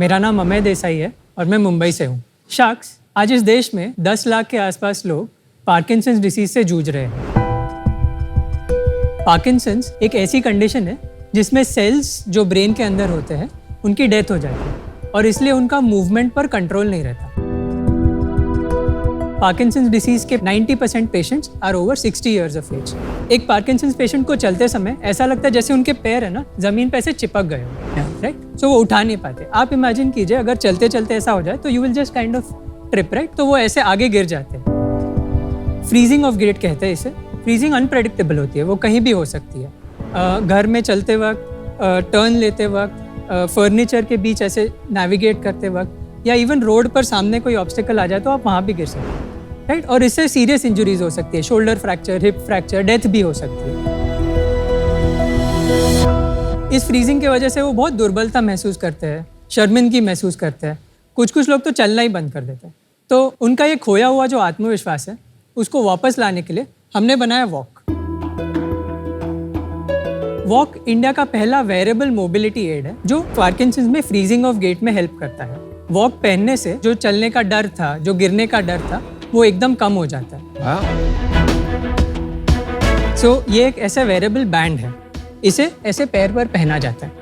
मेरा नाम अमय देसाई है और मैं मुंबई से हूँ। शख्स, आज इस देश में 10 लाख के आसपास लोग पार्किंसंस डिसीज से जूझ रहे हैं। पार्किंसंस एक ऐसी कंडीशन है जिसमें सेल्स जो ब्रेन के अंदर होते हैं उनकी डेथ हो जाती है और इसलिए उनका मूवमेंट पर कंट्रोल नहीं रहता। पार्किंसंस डिसीज के 90% patients are over 60 years of age. एक पार्किंसंस पेशेंट को चलते समय ऐसा लगता है जैसे उनके पैर है ना जमीन पे ऐसे चिपक गए हो, राइट? सो वो उठा नहीं पाते। आप इमेजिन कीजिए अगर चलते चलते ऐसा हो जाए तो you will just kind of trip, right? तो वो ऐसे आगे गिर जाते हैं। फ्रीजिंग ऑफ गेट कहते हैं इसे। फ्रीजिंग अनप्रेडिक्टेबल होती है, वो कहीं भी हो सकती है। घर में चलते वक्त, टर्न लेते वक्त, फर्नीचर के बीच ऐसे नेविगेट करते वक्त या इवन रोड पर सामने कोई ऑब्स्टिकल आ जाए तो आप वहाँ भी गिर सकते हैं, राइट? और इससे सीरियस इंजरीज हो सकती है, shoulder fracture, hip fracture, death भी हो सकती है। इस फ्रीजिंग की वजह से वो बहुत दुर्बलता महसूस करते हैं, शर्मिंदगी महसूस करते हैं। कुछ लोग तो चलना ही बंद कर देते हैं। तो उनका ये खोया हुआ जो आत्मविश्वास है उसको वापस लाने के लिए हमने बनाया वॉक। वॉक इंडिया का पहला वेयरेबल मोबिलिटी एड है जो पार्किंसंस में फ्रीजिंग ऑफ गेट में हेल्प करता है। वॉक पहनने से जो चलने का डर था, जो गिरने का डर था, वो एकदम कम हो जाता है। सो ये एक ऐसा वेयरेबल बैंड है, इसे ऐसे पैर पर पहना जाता है।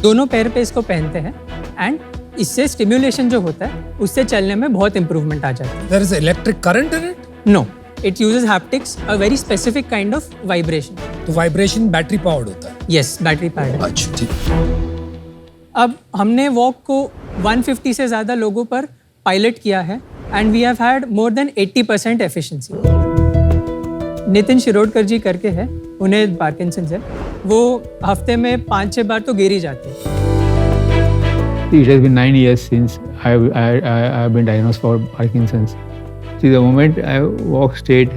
दोनों पैर पे इसको पहनते हैं एंड इससे स्टिम्युलेशन जो होता है उससे चलने में बहुत इंप्रूवमेंट आ जाता है। There is electric current in it? No, it uses haptics, a very specific kind of vibration. तो वाइब्रेशन बैटरी पावर्ड होता है? Yes, battery powered. अच्छा, ठीक। अब हमने वॉक को 150 से ज़्यादा लोगों पर पायलट किया है and we have had more than 80% efficiency. Nitin Shirodkar ji करके है, उन्हें पार्किंसंस है। वो हफ्ते में 5-6 बार तो गिर ही जाते हैं। It has been 9 years since I've been diagnosed for Parkinson's. See, the moment I walk straight,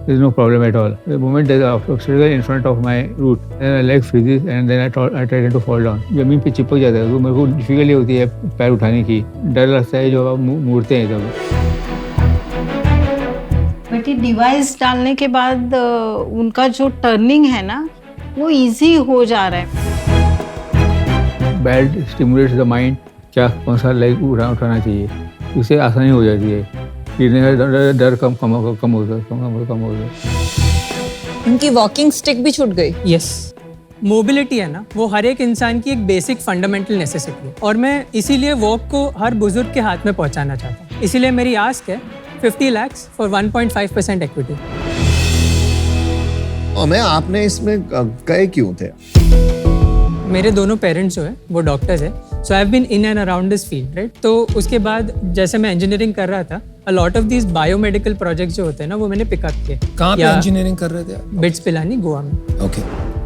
there is no problem at all. The moment there is an obstacle in front of my route, then my leg freezes and then I try to fall down. जमीन पे चिपक जाता है तो मेरे को difficulty होती है पैर उठाने की, डर लगता है जो आप मुड़ते हैं तब। बट ये डिवाइस डालने के बाद उनका जो टर्निंग है ना वो इजी हो जा रहा है। बैड स्टिमुलेट्स द माइंड, क्या कौन सा लेग उठाना चाहिए, उससे आसानी हो जाती है। गिरने का डर कम हो जाए। उनकी वॉकिंग स्टिक भी छूट गई। यस, मोबिलिटी है ना वो हर एक इंसान की एक बेसिक फंडामेंटल नेसेसिटी है और मैं इसीलिए वॉक को हर बुजुर्ग के हाथ में पहुंचाना चाहता हूँ। इसीलिए मेरी आस्क है 50 lakhs फॉर 1.5% इक्विटी। और मैं आपने इसमें गए क्यों थे? मेरे दोनों पेरेंट्स जो है वो डॉक्टर्स है, so I have been in and around this field, right? तो उसके बाद जैसे मैं इंजीनियरिंग कर रहा था, a lot of these biomedical projects जो होते हैं ना वो मैंने पिकअप किए। कहाँ पे इंजीनियरिंग कर रहे थे? बिट्स पिलानी, गोवा में। ओके।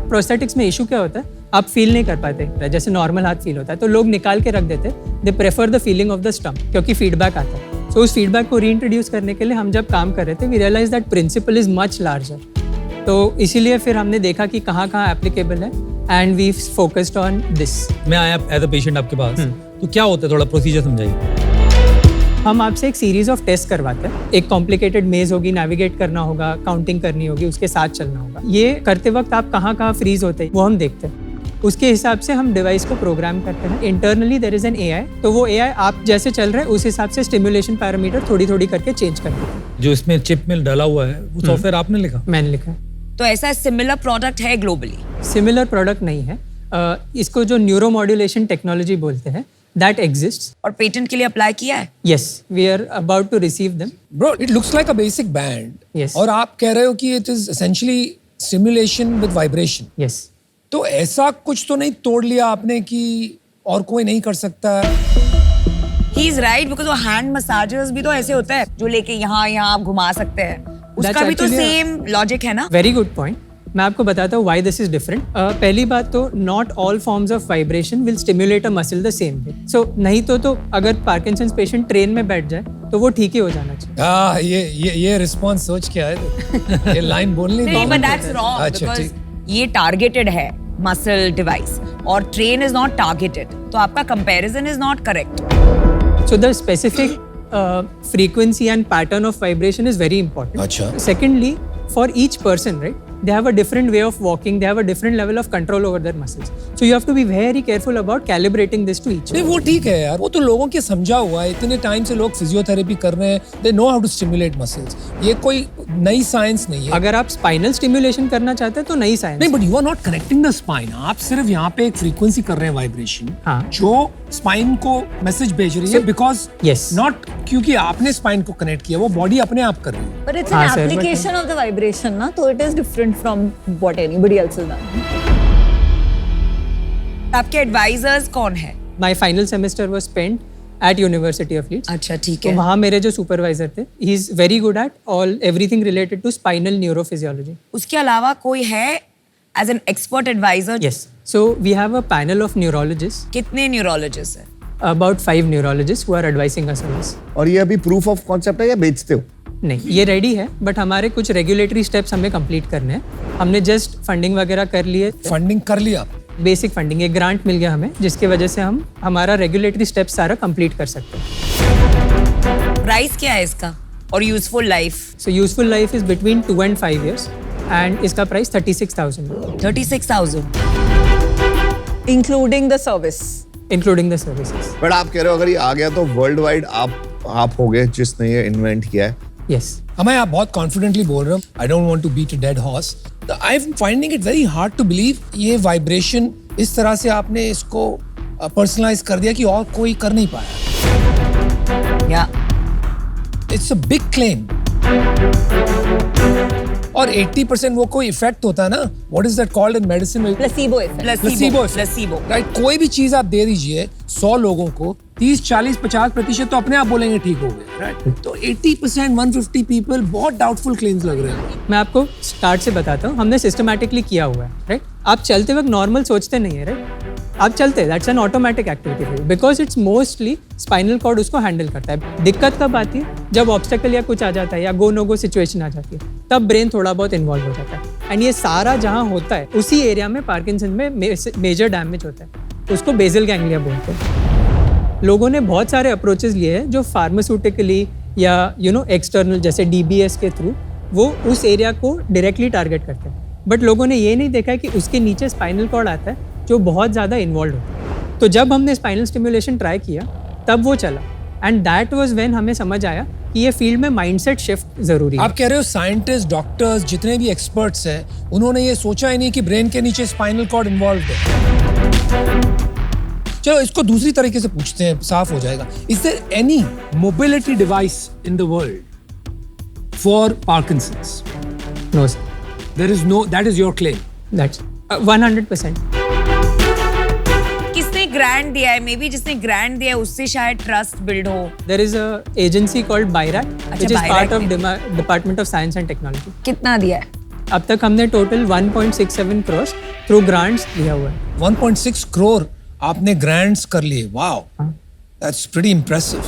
प्रोस्थेटिक्स में इशू क्या होता है, आप फील नहीं कर पाते जैसे नॉर्मल हाथ फील होता है, तो लोग निकाल के रख देते, they prefer the feeling of the stump क्योंकि फीडबैक आता है। सो उस फीडबैक को रीइंट्रोड्यूस करने के लिए हम जब काम कर रहे थे, we realise that principle is much larger. तो इसीलिए फिर हमने देखा कि कहाँ एप्लीकेबल है and we focused on this. मैं आया एज अ पेशेंट आपके पास, तो क्या होता है, थोड़ा प्रोसीजर समझाइए। हम आपसे एक सीरीज ऑफ टेस्ट करवाते हैं। एक कॉम्प्लिकेटेड मेज होगी, नेविगेट करना होगा, काउंटिंग करनी होगी, उसके साथ चलना होगा। ये करते वक्त आप कहाँ फ्रीज होते हैं वो हम देखते हैं। उसके हिसाब से हम डिवाइस को प्रोग्राम करते हैं। Internally there is an AI, तो वो एआई आप जैसे चल रहे हैं उस हिसाब से स्टिमुलेशन पैरामीटर थोड़ी करके चेंज कर देते हैं। जो इसमें चिप में डाला हुआ है वो सॉफ्टवेयर आपने लिखा? मैंने लिखा है। तो ऐसा सिमिलर प्रोडक्ट है ग्लोबली? सिमिलर प्रोडक्ट नहीं है, इसको जो न्यूरोमॉड्यूलेशन टेक्नोलॉजी बोलते हैं दैट एग्जिस्ट्स। और पेटेंट के लिए अप्लाई किया है? Yes, we are about to receive them. Bro, it looks like a basic band. Yes. और आप कह रहे हो कि it is essentially stimulation with vibration. Yes. तो ऐसा कुछ तो नहीं तोड़ लिया आपने कि और कोई नहीं कर सकता? ही इज राइट, बिकॉज़ वो हैंड मसाजर्स भी तो ऐसे होता है जो लेके यहाँ आप घुमा सकते हैं, उसका भी तो सेम लॉजिक है ना। Very good point. मैं आपको बताता हूँ व्हाई दिस इज डिफरेंट। पहली बात तो not all forms of vibration will stimulate a muscle the same way. So नहीं तो अगर पार्किंसंस पेशेंट ट्रेन में बैठ जाए तो वो ठीक ही हो जाना चाहिए। ये रिस्पॉन्स सोच के आए थे। ये लाइन बोलनी नहीं, but that's wrong because ये टारगेटेड है मसल डिवाइस और ट्रेन इज नॉट टारगेटेड, तो आपका comparison is not correct. So the specific frequency and pattern of vibration is very important. अच्छा। Secondly, for each person, right, they have a different way of walking, they have a different level of control over their muscles. So you have to be very careful about calibrating this to each. नहीं वो ठीक है यार, वो तो लोगों के समझा हुआ है, इतने टाइम से लोग फिजियोथेरेपी कर रहे हैं, they know how to stimulate muscles. ये कोई नई साइंस नहीं है. अगर आप स्पाइनल स्टिमुलेशन करना चाहते हैं तो नई साइंस. नहीं, but you are not connecting the spine. आप सिर्फ यहाँ पे एक फ्रीक्वेंसी कर रहे हैं वाइब्रेशन, हाँ. जो स्पाइन को मैसेज भेज रही है, बिकॉज Yes. नॉट क्योंकि आपने स्पाइन को कनेक्ट किया, वो बॉडी अपने आप कर रही है. But it's हाँ, an sir, but- application of the vibration, na? So it is different from what anybody else has done. आपके एडवाइजर्स कौन है? My final semester was spent at University of Leeds. अच्छा ठीक तो है. वहाँ मेरे जो सुपरवाइजर थे, he is very good at everything related to spinal neurophysiology. उसके अलावा कोई है as an expert adviser? Yes. So we have a panel of neurologists, कितने न्यूरोलॉजिस्ट हैं? about 5 neurologists who are advising us on this. और ये अभी proof of concept है या बेचते हो? नहीं, ये रेडी है, बट हमारे कुछ रेगुलेटरी स्टेप्स हमें कंप्लीट करने हैं. हमने जस्ट फंडिंग वगैरह कर लिए, फंडिंग कर लिया. बेसिक फंडिंग, एक ग्रांट मिल गया हमें, जिसकी वजह से हम हमारा रेगुलेटरी स्टेप्स सारा कंप्लीट कर सकते हैं. प्राइस क्या है इसका और useful life? So useful life is between 2 and 5 years and इसका price 36,000 36,000 Including the service. Including the services. But आप कह रहे हो अगर ये आ गया तो वर्ल्ड वाइड आप हो गए जिसने ये इन्वेंट किया है. यस. हमें आप बहुत कॉन्फिडेंटली बोल रहे हो. I don't want to beat a dead horse. I am finding it very hard to believe ये वाइब्रेशन इस तरह से आपने इसको पर्सनलाइज कर दिया कि और कोई कर नहीं पाया. या इट्स अ बिग क्लेम. और 80% वो कोई इफेक्ट होता है ना, what is that called in medicine? Placebo effect. Placebo placebo. Right. कोई भी चीज आप दे दीजिए 100 लोगों को, 30, 40, 50% तो अपने आप बोलेंगे ठीक हो गए. राइट. तो 80%, 150 पीपल, बहुत डाउटफुल क्लेम्स लग रहे हैं. मैं आपको स्टार्ट से बताता हूँ. हमने सिस्टमैटिकली किया हुआ है, राइट. आप चलते वक्त नॉर्मल सोचते नहीं है, राइट. आप चलते, that's an automatic activity for you, because it's mostly spinal cord उसको हैंडल करता है. दिक्कत कब आती है? जब ऑब्स्टेकल या कुछ आ जाता है या गो नो गो सिचुएशन आ जाती है, तब ब्रेन थोड़ा बहुत इन्वॉल्व हो जाता है. एंड ये सारा जहाँ होता है उसी एरिया में पार्किंसन में मेजर डैमेज होता है. उसको बेसल गैंग्लिया बोलते हैं. लोगों ने बहुत सारे अप्रोचेस लिए हैं जो फार्मास्यूटिकली या एक्सटर्नल जैसे DBS के थ्रू वो उस एरिया को डायरेक्टली टारगेट करते हैं. बट लोगों ने ये नहीं देखा कि उसके नीचे स्पाइनल कॉर्ड आता है जो बहुत ज़्यादा इन्वॉल्व होता है. तो जब हमने स्पाइनल स्टिमुलेशन ट्राई किया तब वो चला. एंड दैट वाज व्हेन हमें समझ आया कि ये फील्ड में माइंडसेट शिफ्ट जरूरी है. आप कह रहे हो साइंटिस्ट, डॉक्टर्स, जितने भी एक्सपर्ट्स हैं, उन्होंने ये सोचा ही नहीं कि ब्रेन के नीचे स्पाइनल कॉर्ड इन्वॉल्व है. चलो इसको दूसरी तरीके से पूछते हैं, साफ हो जाएगा. Is there any mobility device in the world for Parkinson's? No sir. There is no. That is your claim. That's 100%. किसने ग्रांट दिया है? मे बी जिसने ग्रांट दिया है उससे शायद ट्रस्ट बिल्ड हो. There is a agency called BIRAC, which is BIRAC part of ने. Department of Science and Technology. कितना दिया है? अब तक हमने टोटल 1.67 crores थ्रू ग्रांट्स दिया हुआ है. 1.6 करोड़ आपने ग्रांट्स कर लिए. Wow, that's pretty impressive.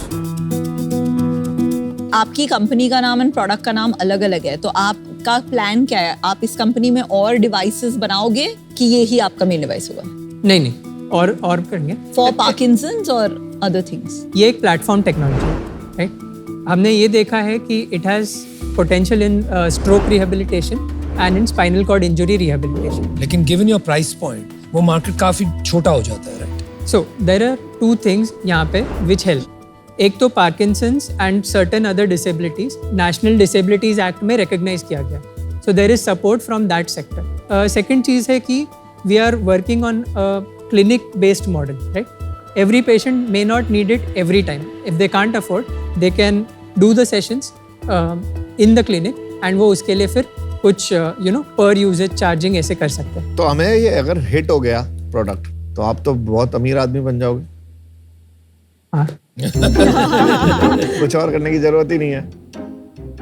आपकी कंपनी का नाम एंड प्रोडक्ट का नाम अलग अलग है, तो आपका प्लान क्या है? आप इस कंपनी में और डिवाइसेस बनाओगे कि ये ही आपका मेन डिवाइस होगा? नहीं और करेंगे. फॉर पार्किंसंस और अदर थिंग्स? ये एक प्लेटफॉर्म टेक्नोलॉजी है, राइट. हमने ये देखा है कि it has potential in stroke rehabilitation and in spinal cord injury rehabilitation. लेकिन गिवन योर प्राइस पॉइंट वो मार्केट काफी छोटा हो जाता है. Right. So there are 2 things यहाँ पे विच हेल्प. एक तो Parkinson's and certain other disabilities National Disabilities Act में रिकग्नाइज किया गया. So there is support from that sector. Second चीज़ है कि we are working on clinic based model, right? Every patient may not need it every time. If they can't afford, they can do the sessions in the clinic and वो उसके लिए फिर कुछ per usage charging ऐसे कर सकते हैं. तो हमें ये अगर हिट हो गया प्रोडक्ट तो आप तो बहुत अमीर आदमी बन जाओगे. हाँ. कुछ और करने की जरूरत ही नहीं है.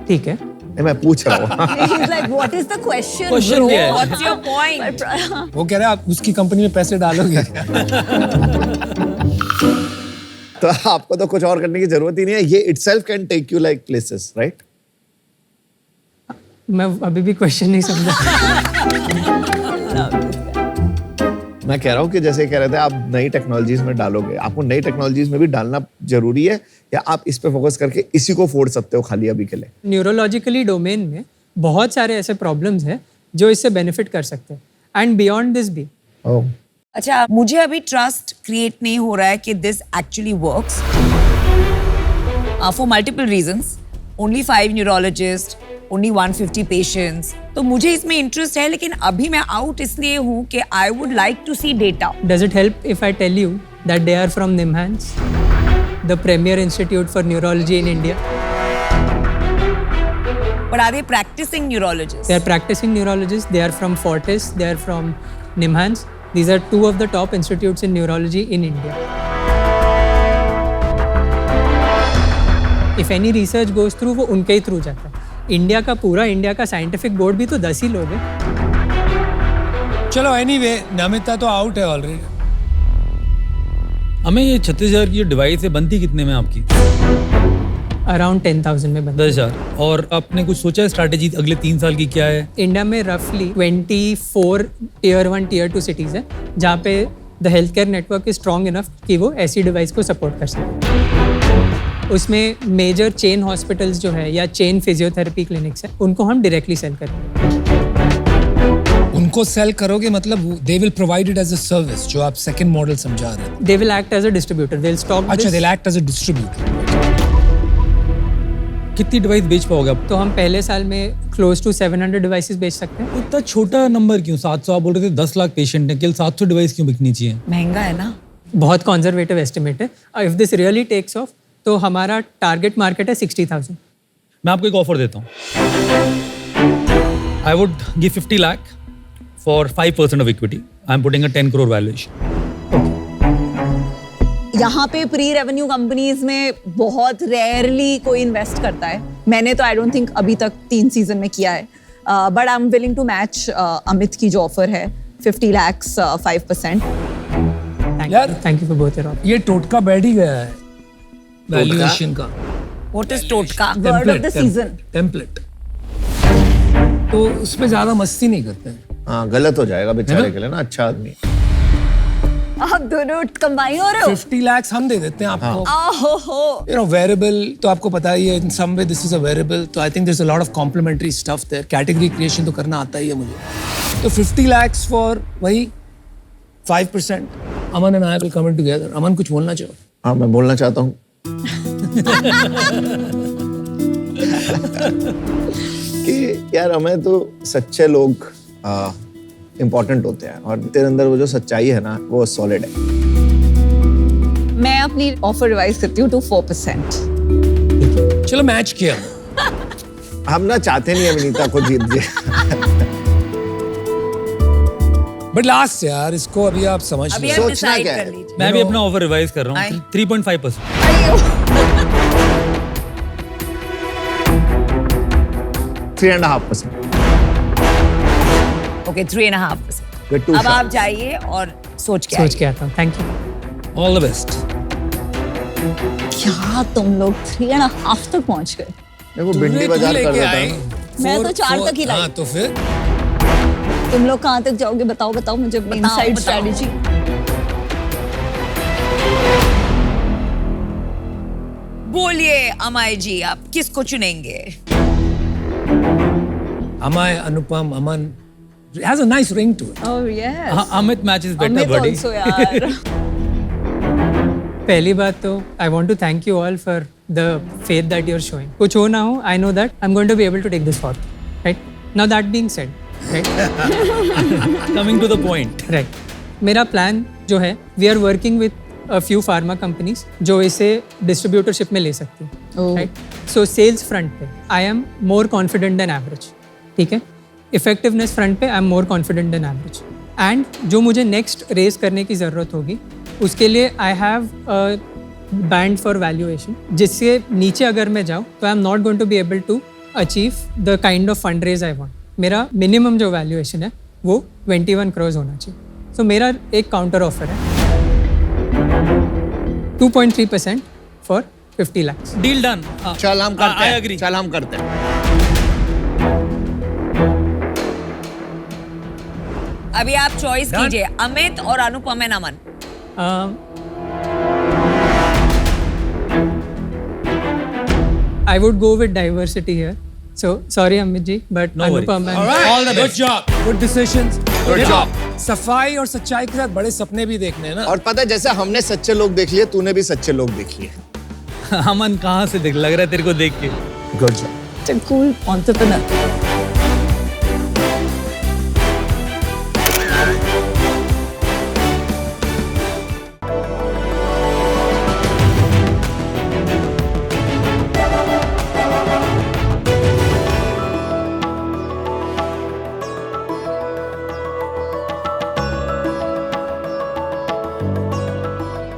ठीक है. मैं पूछ रहा हूँ. He's like, what is the question? Question bro? क्या है? What's your point? वो कह रहे हैं आप उसकी कंपनी में पैसे डालोगे. तो आपको तो कुछ और करने की जरूरत ही नहीं है. ये itself can take you like places, right? मैं अभी भी क्वेश्चन नहीं समझा. मैं कह रहा हूँ कि जैसे कह रहे थे आप नई टेक्नोलॉजीज में डालोगे, आपको नई टेक्नोलॉजीज में भी डालना जरूरी है या आप इस पे फोकस करके इसी को फोड़ सकते हो खाली अभी के लिए? न्यूरोलॉजिकली डोमेन में बहुत सारे ऐसे प्रॉब्लम्स हैं जो इससे बेनिफिट कर सकते हैं एंड बियॉन्ड दिस भी। ओह अच्छा, मुझे अभी ट्रस्ट क्रिएट नहीं हो रहा है कि this actually works for multiple reasons. Only 5 neurologist, only 150 patients. तो मुझे इसमें इंटरेस्ट है, लेकिन अभी मैं आउट इसलिए हूँ कि I would like to see data. Does it help if I tell you that they are from NIMHANS, the premier institute for neurology in India? But are they practicing neurologists? They are practicing neurologists. They are from Fortis. They are from NIMHANS. These are 2 of the top institutes in neurology in India. If any research goes through, वो उनके ही through जाता है। India का scientific board भी तो 10 ही लोग हैं। चलो एनीवे, नमिता तो आउट है ऑलरेडी। हमें ये 36,000 की जो डिवाइस है बनती कितने में आपकी? अराउंड 10,000 में बनता है। 10,000। और आपने कुछ सोचा है स्ट्रैटेजी अगले 3 साल की क्या है? इंडिया में रफली 24 टियर 1 टियर 2 सिटीज़ है जहाँ पे the health care network is strong enough कि वो ऐसी डिवाइस को सपोर्ट कर सके। उसमें मेजर चेन हॉस्पिटल्स जो है या चेन फिजियोथेरेपी क्लिनिक्स है, उनको हम डायरेक्टली सेल करेंगे। उनको सेल करोगे मतलब they will provide it as a service, जो आप सेकंड मॉडल समझा रहे हैं। They will act as a distributor, they will stock. अच्छा, they will act as a distributor. कितनी डिवाइस बेच पाओगे आप? तो हम पहले साल में क्लोज टू 700 डिवाइसेस बेच सकते हैं। इतना छोटा नंबर क्यों? 700 आप बोल रहे थे, 10 लाख पेशेंट हैं, केवल 700 डिवाइस क्यों बिकनी चाहिए? महंगा है ना। बहुत कंजर्वेटिव एस्टिमेट है। If this really takes off तो हमारा टारगेट मार्केट है 60,000। मैं आपको एक ऑफर देता हूँ। I would give 50 lakh for 5% of equity. I am putting a 10 crore valuation. यहाँ पे प्री रेवेन्यू कंपनीज में बहुत रेयरली कोई इन्वेस्ट करता है। मैंने तो आई डोंट थिंक अभी तक 3 सीजन में किया है, but I am willing to match Amit की जो ऑफर है 50 lakhs 5%। Thank you for both your offer. ये टोटका बैठ ही गया है वैल्यूएशन का। What is टोटका? Word of the season. Template. तो उसमें ज्यादा मस्ती नहीं करते हैं। हाँ, गलत हो जाएगा बेचारे के लिए ना। अच्छा आदमी। आप दोनों कंबाइन हो रहे हो। 50 lakhs हम दे देते हैं आपको। हो You know, variable तो आपको पता ही है, in some way this is a variable, तो I think there's a lot of complementary stuff there. Category creation तो करना आता ही है मुझे। तो 50 lakhs for वही 5%. अमन and I will come in together. अमन कुछ बोलना चाहो? हाँ, मैं बोलना चाहता हूँ कि यार हमें तो सच्चे लोग इम्पोर्टेंट होते हैं, और तेरे अंदर वो जो सच्चाई है ना, वो सॉलिड है। मैं अपनी ऑफर रिवाइज करती हूँ to 4%। चलो मैच किया। हम ना चाहते नहीं अविनीता को जीत जाए। बट लास्ट यार, इसको अभी आप समझ अभी लो। आप सोचना decide क्या कर है? लीजिए। मैं भी अपना ऑफर रिवाइज कर रहा हूँ। 3.5%। 3.5%। Okay, 3.5%। We're too अब आप sharp. जाइए और सोच के सोच के आता हूँ। Thank you. All the best. क्या तुम लोग 3.5 तक पहुंच गए? देखो भिंडी बाजार कर देता है। मैं तो 4 तक ही लाई। हाँ तो फिर तुम लोग कहाँ तक जाओगे? बताओ मुझे अपनी इनसाइड स्ट्रेटजी। बोलिए अमाय जी, आप किसको चुनेंगे? Amay, Anupam, Aman has a nice ring to it. Oh yes. Amit match is better Amit buddy. also यार। पहली बात तो I want to thank you all for the faith that you are showing. कुछ हो ना हो, I know that I am going to be able to take this forward, right? Now that being said, right, coming to the point. Right, मेरा plan जो है, we are working with a few pharma companies जो इसे distributorship में ले सकती हैं, right? सो sales front पे I am more confident than average, ठीक है? इफेक्टिवनेस फ्रंट पे I am more confident than average. And जो मुझे नेक्स्ट रेस करने की ज़रूरत होगी, उसके लिए I have band for valuation, जिससे नीचे अगर मैं जाऊँ तो I am not going to be able to achieve the kind of fund raise I want. मेरा मिनिमम जो वैल्यूएशन है वो 21 करोड़ होना चाहिए। सो मेरा एक काउंटर ऑफर है 2.3% फॉर 50 lakhs। Deal done. चल हम करते I हैं। agree। चल हम करते हैं। अभी आप चॉइस कीजिए, अमित और Anupam and Aman. I would go with diversity here So sorry Amit ji, but No worries. Anupam and All the Good best. job. Good decisions. Good job. सफाई और सच्चाई के साथ बड़े सपने भी देखने हैं ना. और पता है जैसे हमने सच्चे लोग देख लिए तूने भी सच्चे लोग देख लिए. अमन कहाँ से देख लग रहा है तेरे को देख के? Good job. It's a cool entrepreneur.